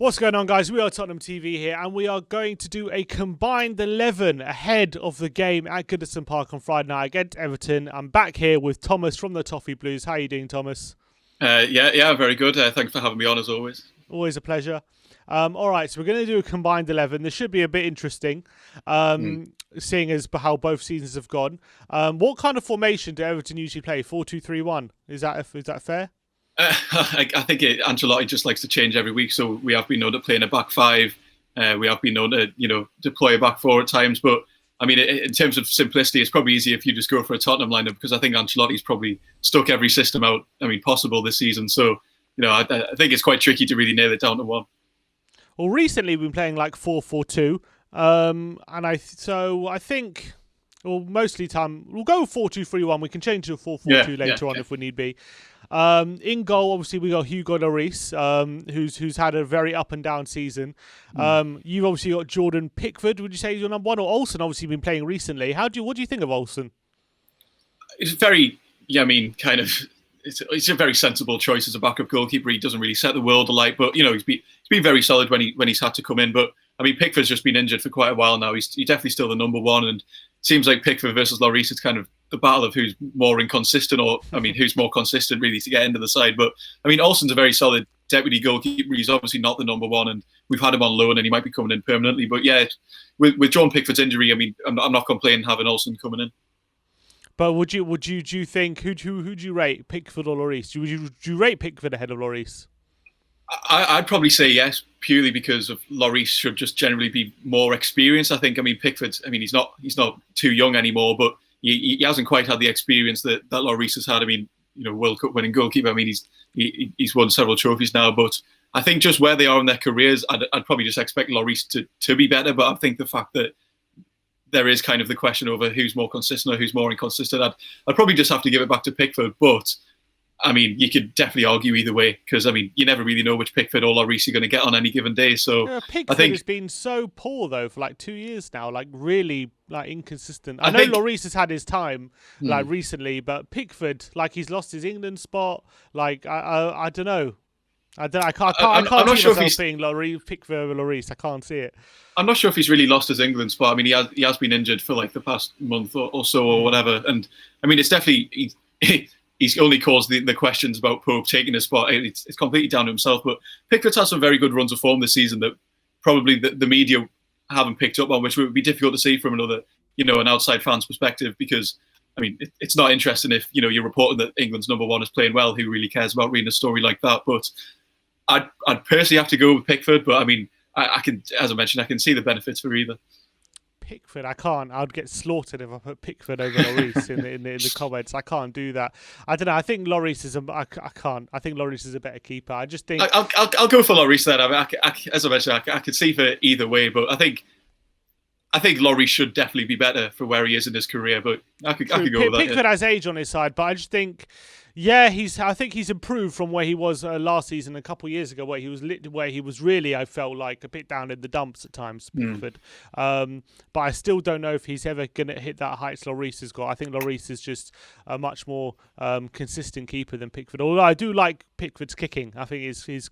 What's going on, guys? We are Tottenham TV here, and we are going to do a combined 11 ahead of the game at Goodison Park on Friday night against Everton. I'm back here with Thomas from the Toffee Blues. How are you doing, Thomas? Yeah, very good. Thanks for having me on, as always. Always a pleasure. All right, so we're going to do a combined 11. This should be a bit interesting, seeing as how both seasons have gone. What kind of formation do Everton usually play? 4-2-3-1. Is that fair? I think Ancelotti just likes to change every week, so we have been known to play in a back five. We have been known to, deploy a back four at times. But I mean, in terms of simplicity, it's probably easier if you just go for a Tottenham lineup, because I think Ancelotti's probably stuck every system out, possible this season. So, I think it's quite tricky to really nail it down to one. Well, recently we've been playing like 4-4-2, and I think, well, mostly time we'll go 4-2-3-1. We can change to a 4-4-2 later on if we need be. In goal, obviously, we got Hugo Lloris, who's had a very up and down season. You've obviously got Jordan Pickford. Would you say he's your number one? Or Olsen, obviously, been playing recently. What do you think of Olsen? It's very, it's a very sensible choice as a backup goalkeeper. He doesn't really set the world alight, but he's been very solid when he's had to come in. But I mean, Pickford's just been injured for quite a while now. He's definitely still the number one, and it seems like Pickford versus Lloris is kind of the battle of who's more inconsistent, who's more consistent really to get into the side. But I mean, Olsen's a very solid deputy goalkeeper. He's obviously not the number one, and we've had him on loan, and he might be coming in permanently. But yeah, with John Pickford's injury, I mean, I'm not complaining having Olsen coming in. But do you think who'd you rate, Pickford or Lloris? Would you rate Pickford ahead of Lloris? I'd probably say yes, purely because of Lloris should just generally be more experienced. I think. I mean, Pickford. I mean, he's not too young anymore, but he hasn't quite had the experience that Lloris has had. I mean, World Cup winning goalkeeper. I mean, he's won several trophies now, but I think just where they are in their careers, I'd probably just expect Lloris to be better. But I think the fact that there is kind of the question over who's more consistent or who's more inconsistent, I'd probably just have to give it back to Pickford. But I mean, you could definitely argue either way, because I mean, you never really know which Pickford or Lloris you're going to get on any given day. So Pickford has been so poor though for like 2 years now, like really like inconsistent. I know Lloris has had his time like recently, but Pickford, like, he's lost his England spot. Like I don't know. I can't see myself being Pickford over Lloris. I can't see it. I'm not sure if he's really lost his England spot. I mean, he has been injured for like the past month or so or whatever. And I mean, it's definitely he's only caused the questions about Pope taking his spot. It's completely down to himself. But Pickford's had some very good runs of form this season that probably the media haven't picked up on, which would be difficult to see from an outside fan's perspective. Because I mean, it's not interesting if you're reporting that England's number one is playing well. Who really cares about reading a story like that? But I'd personally have to go with Pickford. But I mean, I can, as I mentioned, I can see the benefits for either. Pickford, I can't. I'd get slaughtered if I put Pickford over Lloris in the comments. I can't do that. I don't know. I think Lloris is I can't. I think Lloris is a better keeper. I just think I'll go for Lloris then. I mean, as I mentioned, I could see for either way, but I think Lloris should definitely be better for where he is in his career. But I could go with that. Pickford has age on his side, but I just think, yeah, I think he's improved from where he was last season, a couple of years ago, where he was really, I felt like, a bit down in the dumps at times, Pickford. But I still don't know if he's ever going to hit that heights Lloris has got. I think Lloris is just a much more consistent keeper than Pickford. Although I do like Pickford's kicking. I think his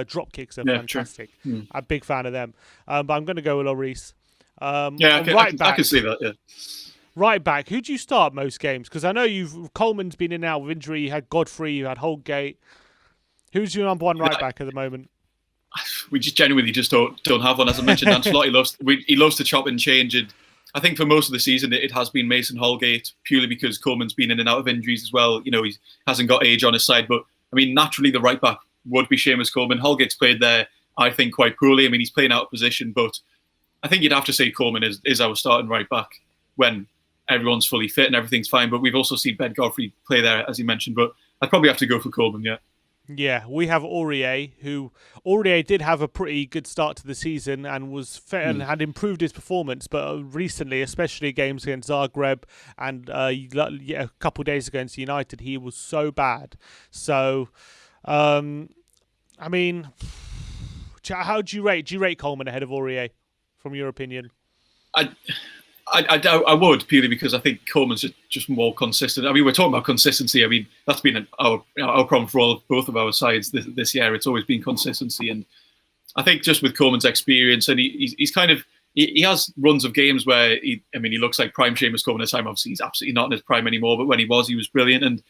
drop kicks are fantastic. I'm a big fan of them. But I'm going to go with Lloris. I can see that, yeah. Right back, who do you start most games? Because I know Coleman's been in and out with injury. You had Godfrey, you had Holgate. Who's your number one right back at the moment? We just genuinely just don't have one. As I mentioned, Ancelotti loves to chop and change. And I think for most of the season, it has been Mason Holgate, purely because Coleman's been in and out of injuries as well. He hasn't got age on his side. But I mean, naturally, the right back would be Seamus Coleman. Holgate's played there, I think, quite poorly. I mean, he's playing out of position, but I think you'd have to say Coleman is our starting right back when everyone's fully fit and everything's fine. But we've also seen Ben Godfrey play there, as you mentioned. But I'd probably have to go for Coleman, yeah. Yeah, we have Aurier, who did have a pretty good start to the season and was fair and had improved his performance. But recently, especially games against Zagreb and a couple of days ago against United, he was so bad. So, I mean, how do you rate? Do you rate Coleman ahead of Aurier, from your opinion? I would, purely because I think Coleman's just more consistent. I mean, we're talking about consistency. I mean, that's been our problem for both of our sides this year. It's always been consistency, and I think just with Coleman's experience, and he's kind of he has runs of games where he looks like prime Seamus Coleman at the time. Obviously, he's absolutely not in his prime anymore, but when he was brilliant, and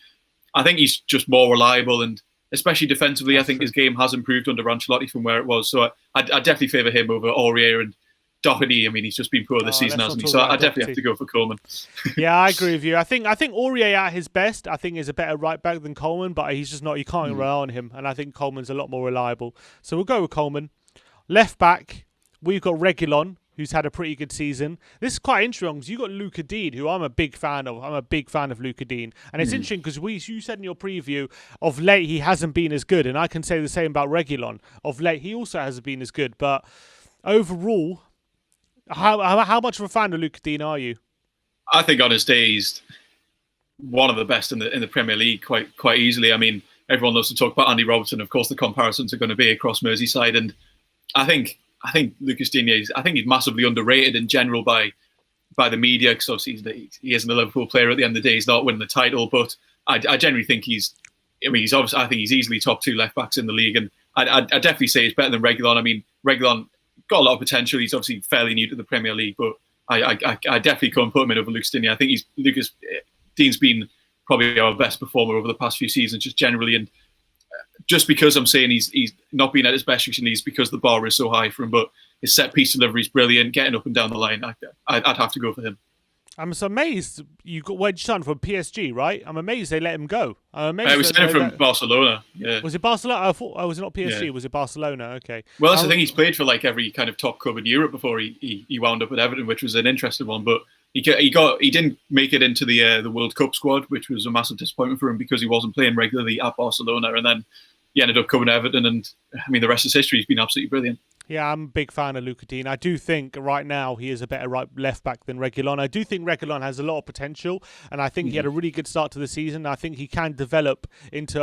I think he's just more reliable, and especially defensively, I think his game has improved under Ancelotti from where it was. So I definitely favour him over Aurier and Doherty. I mean, he's just been poor this season, hasn't he? So I definitely have to go for Coleman. Yeah, I agree with you. I think Aurier at his best, I think is a better right back than Coleman, but he's just not. You can't rely on him, and I think Coleman's a lot more reliable. So we'll go with Coleman. Left back, we've got Reguilon, who's had a pretty good season. This is quite interesting because you got Luca Deane, who I'm a big fan of. I'm a big fan of Luca Deane, and it's interesting because you said in your preview of late he hasn't been as good, and I can say the same about Reguilon. Of late, he also hasn't been as good, but overall, how much of a fan of Luca Deane are you? I think on his day he's one of the best in the Premier League quite easily. I mean, everyone loves to talk about Andy Robertson. Of course, the comparisons are going to be across Merseyside, and I think Lucas Digne, I think he's massively underrated in general by the media, because obviously he isn't a Liverpool player at the end of the day. He's not winning the title, but I generally think I think he's easily top 2 left backs in the league, and I definitely say he's better than Reguilon. I mean, Reguilon got a lot of potential. He's obviously fairly new to the Premier League, but I definitely couldn't put him in over Lucas Digne. I think Lucas Digne's been probably our best performer over the past few seasons, just generally, and just because I'm saying he's not been at his best recently is because the bar is so high for him, but his set piece delivery is brilliant, getting up and down the line. I'd have to go for him. I'm so amazed you got where'd you sign from PSG, right? I'm amazed they let him go. I'm amazed. We signed him from Barcelona. Yeah. Was it Barcelona? I thought was it not PSG? Yeah. Was it Barcelona? Okay. Well, that's the thing. He's played for like every kind of top club in Europe before he wound up at Everton, which was an interesting one. But he didn't make it into the World Cup squad, which was a massive disappointment for him because he wasn't playing regularly at Barcelona, and then he ended up coming to Everton, and I mean the rest is history. He's been absolutely brilliant. Yeah, I'm a big fan of Luca Deane. I do think right now he is a better left back than Reguilon. I do think Reguilon has a lot of potential, and I think he had a really good start to the season. I think he can develop into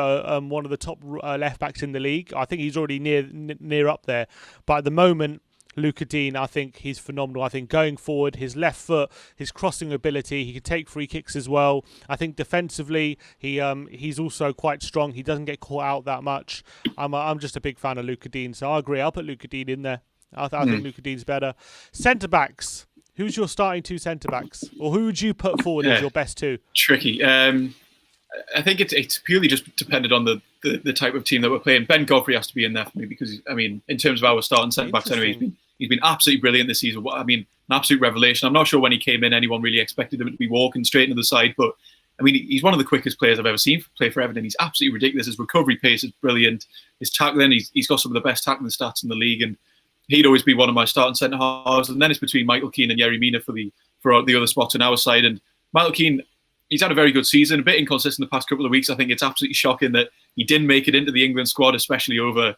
one of the top left backs in the league. I think he's already near up there, but at the moment, Luca Deane, I think he's phenomenal. I think going forward, his left foot, his crossing ability, he can take free kicks as well. I think defensively, he's also quite strong. He doesn't get caught out that much. I'm just a big fan of Luca Deane, so I agree. I'll put Luca Deane in there. I think Luca Deane's better. Centre backs. Who's your starting 2 centre backs, or who would you put forward as your best 2? Tricky. I think it's purely just dependent on the type of team that we're playing. Ben Godfrey has to be in there for me because, I mean, in terms of our starting centre backs anyway, he's been absolutely brilliant this season. I mean, an absolute revelation. I'm not sure when he came in anyone really expected him to be walking straight into the side, but I mean, he's one of the quickest players I've ever seen play for Everton. He's absolutely ridiculous. His recovery pace is brilliant. His tackling, he's got some of the best tackling stats in the league, and he'd always be one of my starting centre halves. And then it's between Michael Keane and Yerry Mina for the other spots on our side. And Michael Keane, he's had a very good season, a bit inconsistent the past couple of weeks. I think it's absolutely shocking that he didn't make it into the England squad, especially over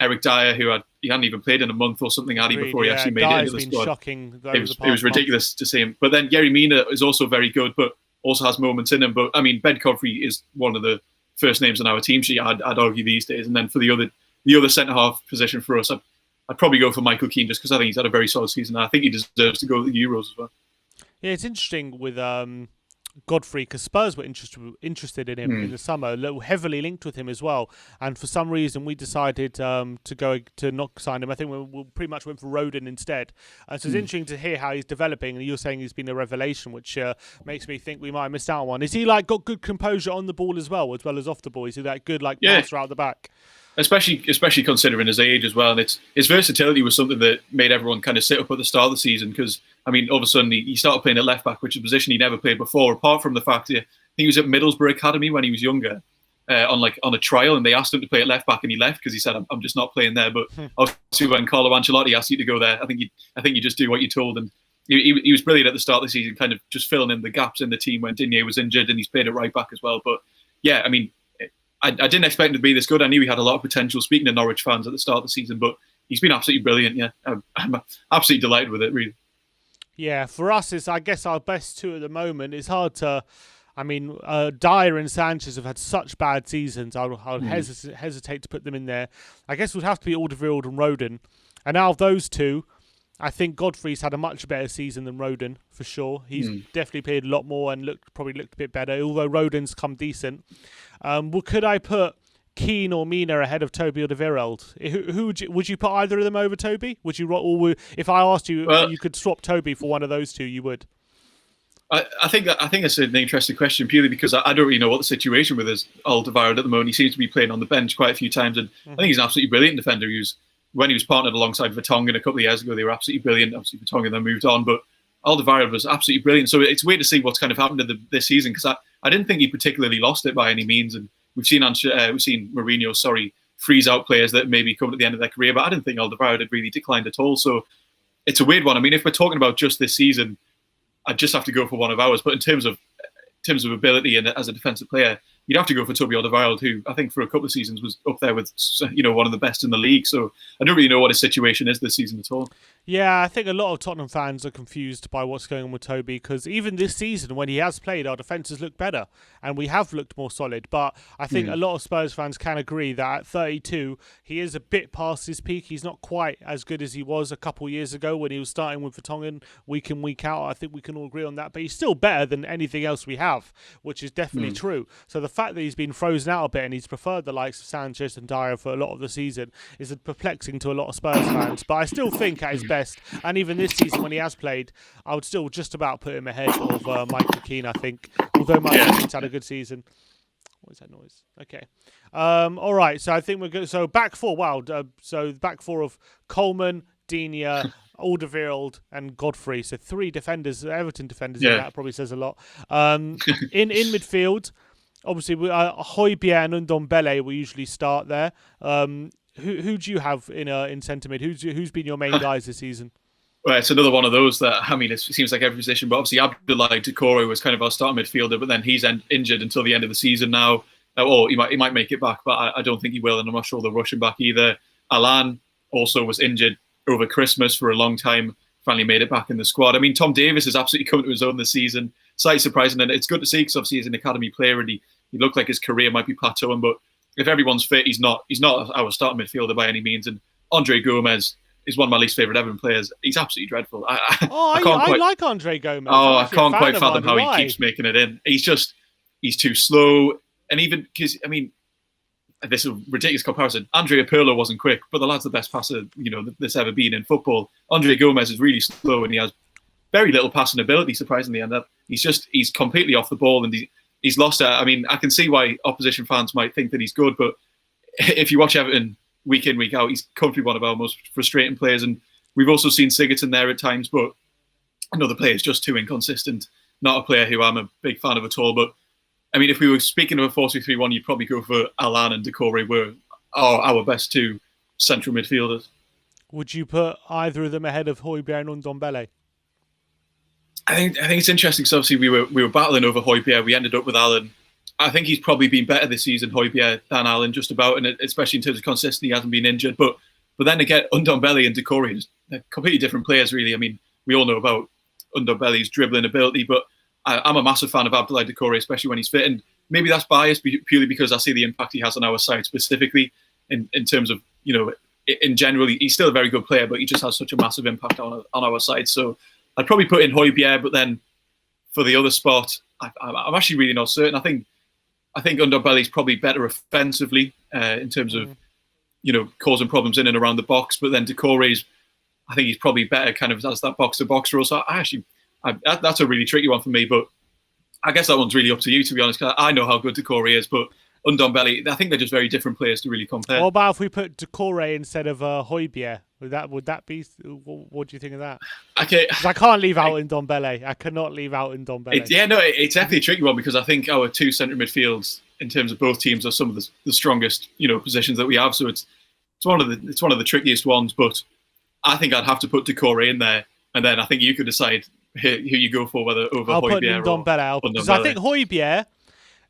Eric Dyer, who he hadn't even played in a month or something, had he, before he actually made it into the squad. Shocking it was ridiculous to see him. But then Yerry Mina is also very good, but also has moments in him. But I mean, Ben Godfrey is one of the first names on our team sheet, I'd argue, these days. And then for the other centre half position for us, I'd probably go for Michael Keane, just because I think he's had a very solid season. I think he deserves to go to the Euros as well. Yeah, it's interesting with Godfrey, because Spurs were interested in him in the summer, heavily linked with him as well, and for some reason we decided to not sign him. I think we pretty much went for Rodon instead. So it's interesting to hear how he's developing, and you're saying he's been a revelation, which makes me think we might have missed out on one. Is he got good composure on the ball as well as off the ball? Is he that good passer out the back? Especially considering his age as well, and his versatility was something that made everyone kind of sit up at the start of the season, because I mean, all of a sudden he started playing at left back, which is a position he never played before. Apart from the fact that he was at Middlesbrough Academy when he was younger, on a trial, and they asked him to play at left back, and he left because he said, "I'm just not playing there." But obviously, when Carlo Ancelotti asked you to go there, I think you just do what you're told, and he was brilliant at the start of the season, kind of just filling in the gaps in the team when Digne was injured, and he's played at right back as well. But yeah, I mean, I didn't expect him to be this good. I knew he had a lot of potential, speaking to Norwich fans at the start of the season, but he's been absolutely brilliant. Yeah, I'm absolutely delighted with it, really. Yeah, for us, it's, I guess, our best 2 at the moment. It's hard to, I mean, Dyer and Sanchez have had such bad seasons. I would hesitate to put them in there. I guess it would have to be Alderweireld and Rodon. And out of those 2, I think Godfrey's had a much better season than Rodon, for sure. He's definitely played a lot more and probably looked a bit better, although Rodon's come decent. Could I put Keane or Mina ahead of Toby Alderweireld? Who would you put either of them over Toby? Would you, or if I asked you, you could swap Toby for one of those two, you would? I think that's an interesting question, purely because I don't really know what the situation with Alderweireld at the moment. He seems to be playing on the bench quite a few times, and I think he's an absolutely brilliant defender. When he was partnered alongside Vertonghen a couple of years ago, they were absolutely brilliant. Obviously, Vertonghen then moved on, but Alderweireld was absolutely brilliant. So it's weird to see what's kind of happened this season, because I didn't think he particularly lost it by any means. And we've seen Mourinho, freeze out players that maybe come at the end of their career, but I didn't think Alderweireld had really declined at all. So it's a weird one. I mean, if we're talking about just this season, I'd just have to go for one of ours. But in terms of ability and as a defensive player, you'd have to go for Toby Alderweireld, who I think for a couple of seasons was up there with one of the best in the league. So I don't really know what his situation is this season at all. Yeah, I think a lot of Tottenham fans are confused by what's going on with Toby, because even this season, when he has played, our defences look better and we have looked more solid. But I think a lot of Spurs fans can agree that at 32, he is a bit past his peak. He's not quite as good as he was a couple of years ago when he was starting with Vertonghen week in, week out. I think we can all agree on that. But he's still better than anything else we have, which is definitely true. So the fact that he's been frozen out a bit and he's preferred the likes of Sanchez and Dyer for a lot of the season is perplexing to a lot of Spurs fans. But I still think at his best, and even this season when he has played, I would still just about put him ahead of Michael Keane, I think. Although Michael Keane's had a good season. What is that noise? Okay. All right. So I think we're good. So back four. Wow. So back four of Coleman, Digne, Alderweireld, and Godfrey. So three defenders, Everton defenders. Yeah. That probably says a lot. In midfield, obviously, Højbjerg and Ndombele will usually start there. Who do you have in centre mid? Who's been your main guys this season? Well, it's another one of those that, I mean, it seems like every position, but obviously Abdoulaye Doucouré was kind of our starting midfielder, but then he's injured until the end of the season now. Or he might make it back, but I don't think he will, and I'm not sure they'll rush him back either. Alan also was injured over Christmas for a long time, finally made it back in the squad. I mean, Tom Davies has absolutely come to his own this season. Slightly surprising, and it's good to see, because obviously he's an academy player, and he looked like his career might be plateauing, but if everyone's fit, he's not our starting midfielder by any means. And Andre Gomez is one of my least favourite Everton players. He's absolutely dreadful. I like Andre Gomez. I can't quite fathom how he keeps making it in. He's too slow. And even because, I mean, this is a ridiculous comparison. Andrea Pirlo wasn't quick, but the lad's the best passer that's ever been in football. Andre Gomez is really slow, and he has very little passing ability, surprisingly. And he's completely off the ball, and he's lost it. I mean, I can see why opposition fans might think that he's good, but if you watch Everton week in, week out, he's comfortably one of our most frustrating players. And we've also seen Sigurdsson there at times, but another player is just too inconsistent. Not a player who I'm a big fan of at all. But I mean, if we were speaking of a 4-2-3-1, you'd probably go for Alan and Doucouré were our best two central midfielders. Would you put either of them ahead of Højbjerg and Ndombele? I think it's interesting, because obviously we were battling over Højbjerg. We ended up with Alan. I think he's probably been better this season, Højbjerg, than Alan, just about, and especially in terms of consistency, he hasn't been injured. But then again, Ndombele and Doucouré, they're completely different players, really. I mean, we all know about Ndombele's dribbling ability, but I'm a massive fan of Abdoulaye Doucouré, especially when he's fit. And maybe that's biased purely because I see the impact he has on our side specifically in terms of, in general, he's still a very good player, but he just has such a massive impact on our side. So I'd probably put in Højbjerg, but then for the other spot, I'm actually really not certain. I think Ndombele's probably better offensively in terms of, causing problems in and around the box. But then Doucouré's, I think he's probably better kind of as that box-to-box role. So that's a really tricky one for me. But I guess that one's really up to you, to be honest, because I know how good Doucouré is, but Ndombele, I think they're just very different players to really compare. What about if we put Doucouré instead of Højbjerg? Would that be? What do you think of that? Okay, I can't leave out Ndombele. I cannot leave out Ndombele. It's definitely a tricky one, because I think our two centre midfields in terms of both teams are some of the strongest positions that we have. So it's one of the trickiest ones. But I think I'd have to put Doucouré in there, and then I think you could decide who you go for, whether over Højbjerg or Ndombele. Because I think Højbjerg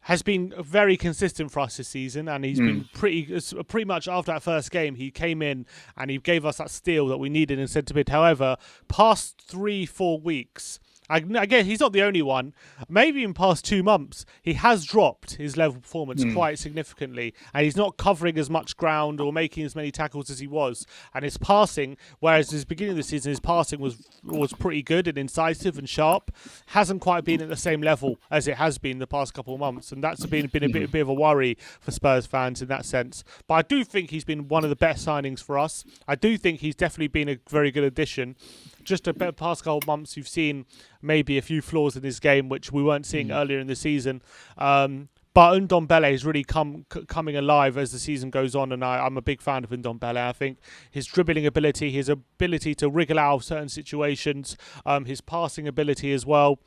has been very consistent for us this season, and he's been pretty much after that first game, he came in and he gave us that steal that we needed in centre mid. However, past 3-4 weeks, Again, he's not the only one. Maybe in past 2 months, he has dropped his level of performance quite significantly, and he's not covering as much ground or making as many tackles as he was. And his passing, whereas at the beginning of the season, his passing was pretty good and incisive and sharp, hasn't quite been at the same level as it has been the past couple of months, and that's been a bit of a worry for Spurs fans in that sense. But I do think he's been one of the best signings for us. I do think he's definitely been a very good addition. Just the past couple of months, you've seen maybe a few flaws in his game, which we weren't seeing earlier in the season. But Ndombele is really coming alive as the season goes on, and I'm a big fan of Ndombele. I think his dribbling ability, his ability to wriggle out of certain situations, his passing ability as well,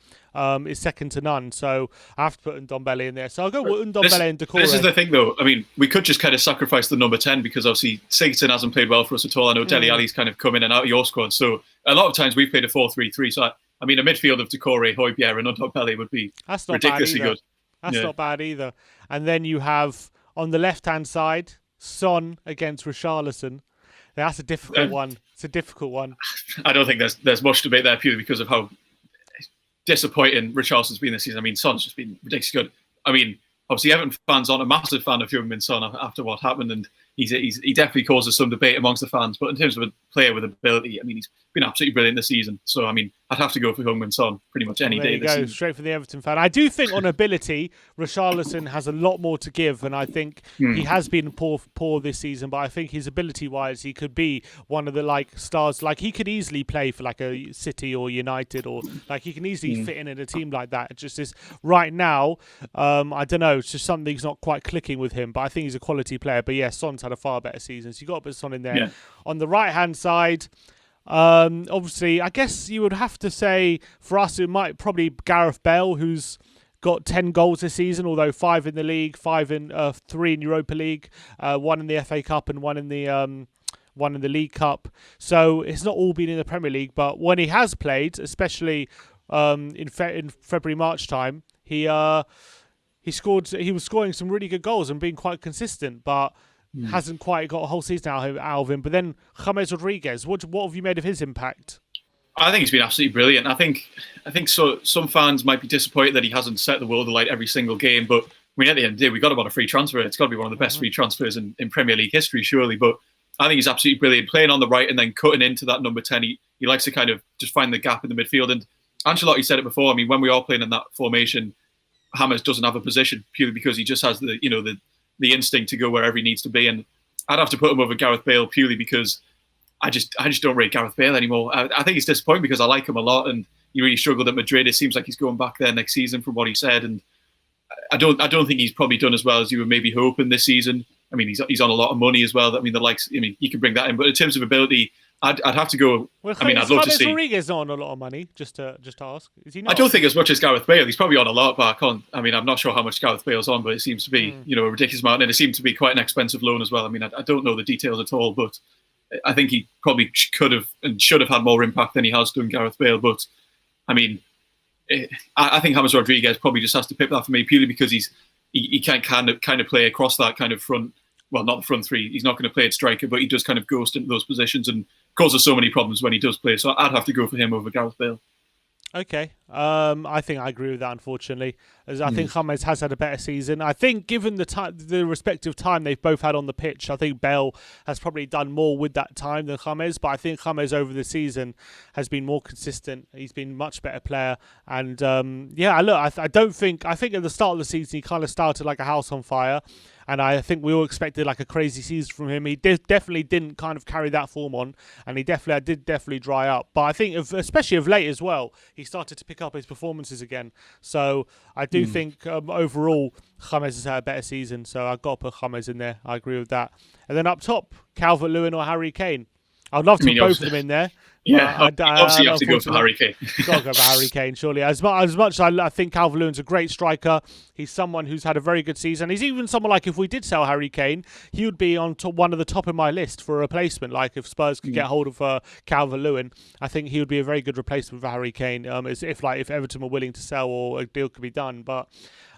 is second to none. So I have to put Ndombele in there. So I'll go with Ndombele and Decore. This is the thing, though. I mean, we could just kind of sacrifice the number 10 because obviously Sigurdsson hasn't played well for us at all. I know Dele Alli's kind of come in and out of your squad. So a lot of times we've played a 4-3-3. So I mean, a midfield of Decore, Højbjerg, and Ndombele would be ridiculously good. That's not bad either. And then you have, on the left-hand side, Son against Richarlison. That's a difficult one. It's a difficult one. I don't think there's much debate there purely because of how disappointing Richarlison's been this season. I mean, Son's just been ridiculously good. I mean, obviously Everton fans aren't a massive fan of Heung-min Son after what happened, and he definitely causes some debate amongst the fans. But in terms of a player with ability, I mean, he's been absolutely brilliant this season. So, I mean, I'd have to go for Heung-min Son pretty much any day this season. Straight for the Everton fan. I do think on ability, Richarlison has a lot more to give, and I think he has been poor this season. But I think his ability-wise, he could be one of the stars. Like, he could easily play for like a City or United, or like he can easily fit in a team like that. It just is right now. I don't know. It's just something's not quite clicking with him. But I think he's a quality player. But yeah, Son's had a far better season, so you got to put Son in there. Yeah. On the right-hand side. Obviously, I guess you would have to say for us it might probably Gareth Bale, who's got 10 goals this season, although 5 in the league, 3 in Europa League, 1 in the FA Cup and 1 in the League Cup. So it's not all been in the Premier League, but when he has played, especially in February March time, he was scoring some really good goals and being quite consistent, but hasn't quite got a whole season out of him. But then James Rodriguez, what have you made of his impact? I think he's been absolutely brilliant. I think so. Some fans might be disappointed that he hasn't set the world alight every single game. But I mean, at the end of the day, we got him on a free transfer. It's got to be one of the best free transfers in Premier League history, surely. But I think he's absolutely brilliant. Playing on the right and then cutting into that number 10. He likes to kind of just find the gap in the midfield. And Ancelotti said it before. I mean, when we are playing in that formation, James doesn't have a position purely because he just has the instinct to go wherever he needs to be. And I'd have to put him over Gareth Bale purely because I just don't rate Gareth Bale anymore. I think it's disappointing because I like him a lot, and he really struggled at Madrid. It seems like he's going back there next season from what he said, and I don't think he's probably done as well as you were maybe hoping this season. I mean, he's on a lot of money as well. I mean, you can bring that in, but in terms of ability, I'd have to go. Well, I mean, I'd love to see. Rodriguez not on a lot of money. Just to ask, is he not? I don't think as much as Gareth Bale. He's probably on a lot, but I'm not sure how much Gareth Bale's on, but it seems to be a ridiculous amount, and it seemed to be quite an expensive loan as well. I mean, I don't know the details at all, but I think he probably could have and should have had more impact than he has done, Gareth Bale. But I mean, I think James Rodriguez probably just has to pick that for me purely because he can kind of play across that kind of front. Well, not the front three. He's not going to play at striker, but he does kind of ghost into those positions and causes so many problems when he does play. So I'd have to go for him over Gareth Bale. Okay. I think I agree with that, unfortunately. As I think James has had a better season. I think given the respective time they've both had on the pitch, I think Bale has probably done more with that time than James. But I think James over the season has been more consistent. He's been a much better player. And I think at the start of the season he kind of started like a house on fire. And I think we all expected like a crazy season from him. He definitely didn't kind of carry that form on, and he definitely dry up. But I think, especially of late as well, he started to pick up his performances again. So I do think overall, James has had a better season. So I've got to put James in there. I agree with that. And then up top, Calvert-Lewin or Harry Kane. I'd love to put both of them in there. Yeah, obviously you have to go for Harry Kane. Got to go for Harry Kane, surely. As much as I think Calvert-Lewin's a great striker, he's someone who's had a very good season. He's even someone like if we did sell Harry Kane, he would be on one of the top of my list for a replacement. Like if Spurs could get hold of Calvert-Lewin, I think he would be a very good replacement for Harry Kane. If Everton were willing to sell or a deal could be done, but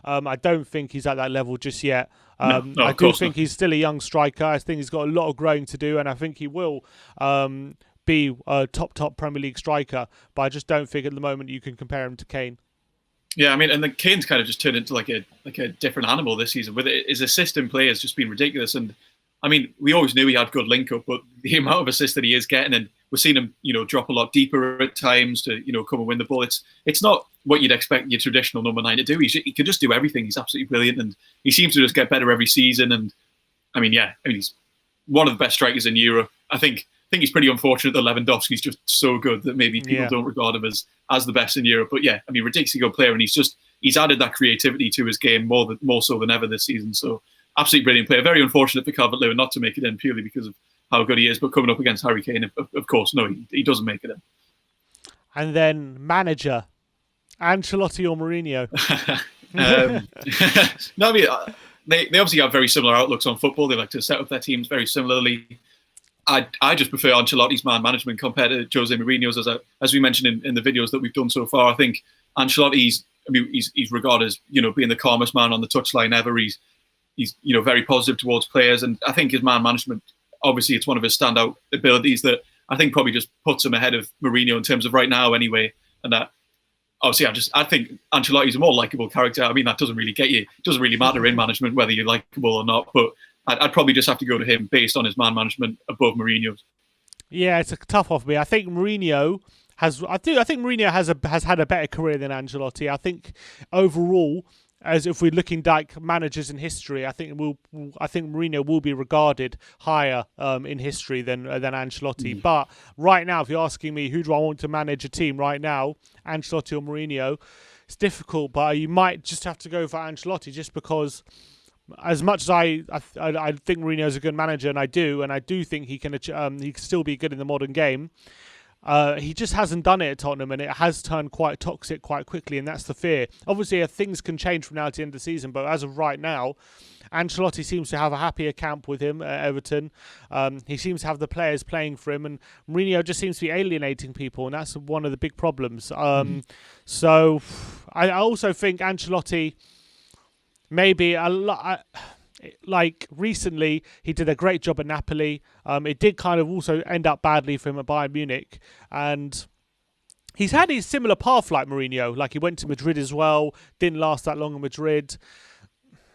I don't think he's at that level just yet. I do think he's still a young striker. I think he's got a lot of growing to do, and I think he will be a top Premier League striker, but I just don't think at the moment you can compare him to Kane. Yeah, I mean, and the Kane's kind of just turned into like a different animal this season. With it, his assist in play has just been ridiculous. And I mean, we always knew he had good link up, but the amount of assists that he is getting, and we're seeing him, drop a lot deeper at times to, come and win the ball. It's not what you'd expect your traditional number 9 to do. He can just do everything. He's absolutely brilliant, and he seems to just get better every season. And I mean, he's one of the best strikers in Europe. I think he's pretty unfortunate that Lewandowski's just so good that maybe people don't regard him as the best in Europe. But yeah, I mean, ridiculously good player, and he's added that creativity to his game more so than ever this season. So absolutely brilliant player. Very unfortunate for Calvert-Lewin not to make it in purely because of how good he is. But coming up against Harry Kane, of course, no, he doesn't make it in. And then manager, Ancelotti or Mourinho? No, I mean, they obviously have very similar outlooks on football. They like to set up their teams very similarly. I just prefer Ancelotti's man management compared to Jose Mourinho's, as we mentioned in the videos that we've done so far. I think Ancelotti's regarded as being the calmest man on the touchline ever. He's very positive towards players, and I think his man management, obviously, it's one of his standout abilities that I think probably just puts him ahead of Mourinho in terms of right now, anyway. And that obviously, I think Ancelotti's a more likable character. I mean, that doesn't really get you. It doesn't really matter in management whether you're likable or not, but I'd probably just have to go to him based on his man management above Mourinho's. Yeah, it's a tough one for me. I think Mourinho has had a better career than Ancelotti. I think overall, as if we're looking like managers in history, I think Mourinho will be regarded higher in history than Ancelotti. But right now, if you're asking me who do I want to manage a team right now, Ancelotti or Mourinho, it's difficult. But you might just have to go for Ancelotti just because, as much as I think Mourinho is a good manager, and I do think he can still be good in the modern game. He just hasn't done it at Tottenham, and it has turned quite toxic quite quickly, and that's the fear. Obviously, things can change from now to the end of the season, but as of right now, Ancelotti seems to have a happier camp with him at Everton. He seems to have the players playing for him, and Mourinho just seems to be alienating people, and that's one of the big problems. So I also think Ancelotti maybe a lot. Like recently, he did a great job at Napoli. It did kind of also end up badly for him at Bayern Munich, and he's had his similar path like Mourinho. Like he went to Madrid as well, didn't last that long in Madrid.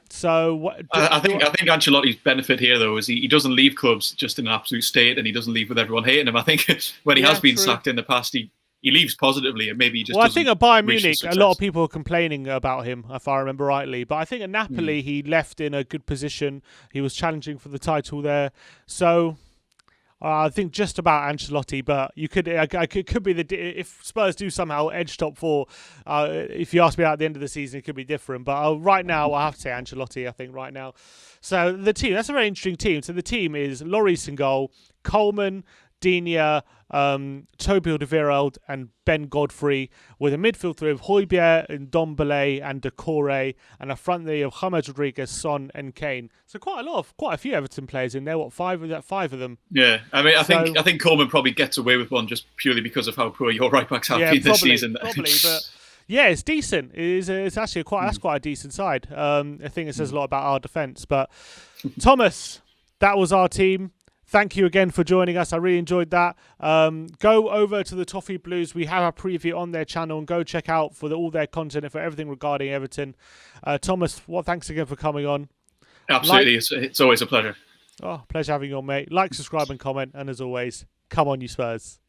So I think Ancelotti's benefit here though is he doesn't leave clubs just in an absolute state, and he doesn't leave with everyone hating him. I think when he has been sacked in the past, he leaves positively, and maybe he just. Well, I think at Bayern Munich, a lot of people are complaining about him, if I remember rightly. But I think at Napoli, he left in a good position. He was challenging for the title there. So I think just about Ancelotti. But it could be if Spurs do somehow edge top 4. If you ask me at the end of the season, it could be different. But right now, I have to say Ancelotti. I think right now. So the team, that's a very interesting team. So the team is Lloris in goal, Coleman, Digne, Toby Alderweireld and Ben Godfrey, with a midfield three of Højbjerg and Ndombele and Decore, and a front three of James Rodriguez, Son and Kane. So quite a few Everton players in there. What, five of them? Yeah, I mean, I think Coleman probably gets away with one just purely because of how poor your right backs have been this season. Probably, but yeah, it's decent. It's actually quite a decent side. I think it says a lot about our defence. But Thomas, that was our team. Thank you again for joining us. I really enjoyed that. Go over to the Toffee Blues. We have a preview on their channel, and go check out for all their content and for everything regarding Everton. Thomas, thanks again for coming on. Absolutely. It's always a pleasure. Pleasure having you on, mate. Like, subscribe and comment. And as always, come on, you Spurs.